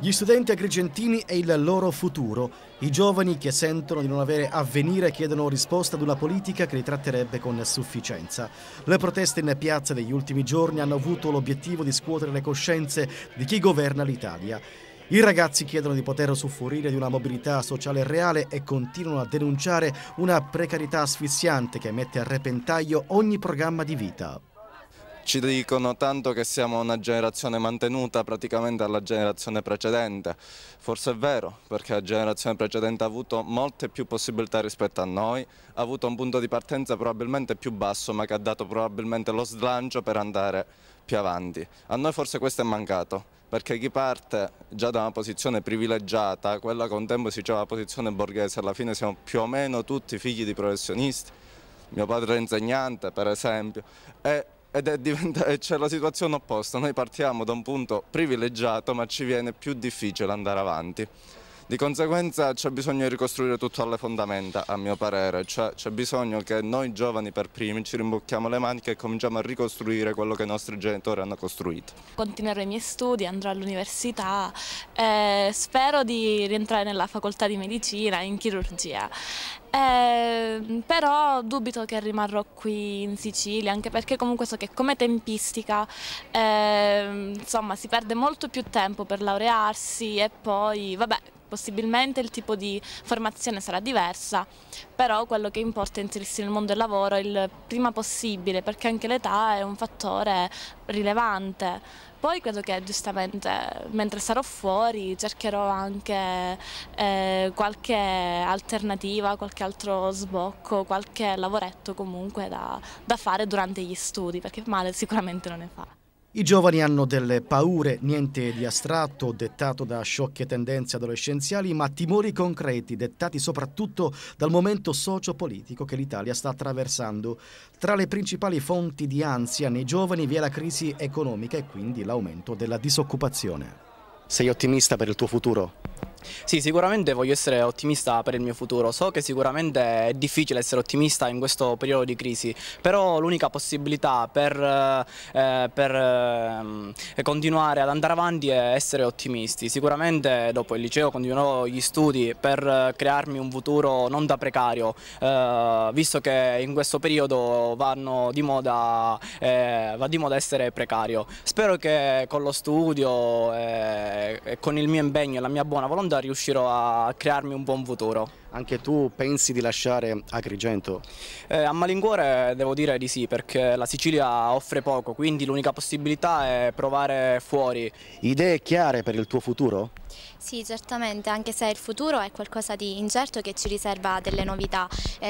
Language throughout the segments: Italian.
Gli studenti agrigentini e il loro futuro. I giovani che sentono di non avere avvenire chiedono risposta ad una politica che li tratterebbe con sufficienza. Le proteste in piazza degli ultimi giorni hanno avuto l'obiettivo di scuotere le coscienze di chi governa l'Italia. I ragazzi chiedono di poter usufruire di una mobilità sociale reale e continuano a denunciare una precarietà asfissiante che mette a repentaglio ogni programma di vita. Ci dicono tanto che siamo una generazione mantenuta praticamente alla generazione precedente. Forse è vero, perché la generazione precedente ha avuto molte più possibilità rispetto a noi, ha avuto un punto di partenza probabilmente più basso, ma che ha dato probabilmente lo slancio per andare più avanti. A noi forse questo è mancato, perché chi parte già da una posizione privilegiata, quella che un tempo si diceva la posizione borghese, alla fine siamo più o meno tutti figli di professionisti. Mio padre è insegnante, per esempio. C'è la situazione opposta, noi partiamo da un punto privilegiato ma ci viene più difficile andare avanti. Di conseguenza c'è bisogno di ricostruire tutto alle fondamenta, a mio parere, cioè c'è bisogno che noi giovani per primi ci rimbocchiamo le maniche e cominciamo a ricostruire quello che i nostri genitori hanno costruito. Continuerò i miei studi, andrò all'università, spero di rientrare nella facoltà di medicina, in chirurgia. Però dubito che rimarrò qui in Sicilia, anche perché comunque so che come tempistica insomma, si perde molto più tempo per laurearsi e poi vabbè, possibilmente il tipo di formazione sarà diversa, però quello che importa è inserirsi nel mondo del lavoro il prima possibile, perché anche l'età è un fattore rilevante. Poi credo che giustamente mentre sarò fuori cercherò anche qualche alternativa, qualche altro sbocco, qualche lavoretto comunque da fare durante gli studi, perché male sicuramente non ne fa. I giovani hanno delle paure, niente di astratto, dettato da sciocche tendenze adolescenziali, ma timori concreti, dettati soprattutto dal momento socio-politico che l'Italia sta attraversando. Tra le principali fonti di ansia nei giovani vi è la crisi economica e quindi l'aumento della disoccupazione. Sei ottimista per il tuo futuro? Sì, sicuramente voglio essere ottimista per il mio futuro. So che sicuramente è difficile essere ottimista in questo periodo di crisi, però l'unica possibilità per continuare ad andare avanti è essere ottimisti. Sicuramente dopo il liceo continuerò gli studi per crearmi un futuro non da precario, visto che in questo periodo va di moda essere precario. Spero che con lo studio e con il mio impegno e la mia buona volontà riuscirò a crearmi un buon futuro. Anche tu pensi di lasciare Agrigento? A malincuore devo dire di sì, perché la Sicilia offre poco, quindi l'unica possibilità è provare fuori. Idee chiare per il tuo futuro? Sì, certamente, anche se il futuro è qualcosa di incerto che ci riserva delle novità.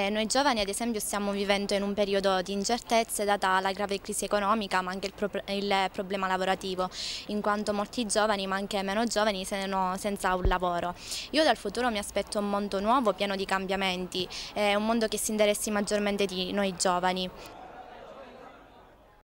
Noi giovani ad esempio stiamo vivendo in un periodo di incertezze data la grave crisi economica ma anche il problema lavorativo, in quanto molti giovani ma anche meno giovani sono senza un lavoro. Io dal futuro mi aspetto un mondo nuovo pieno di cambiamenti, un mondo che si interessi maggiormente di noi giovani.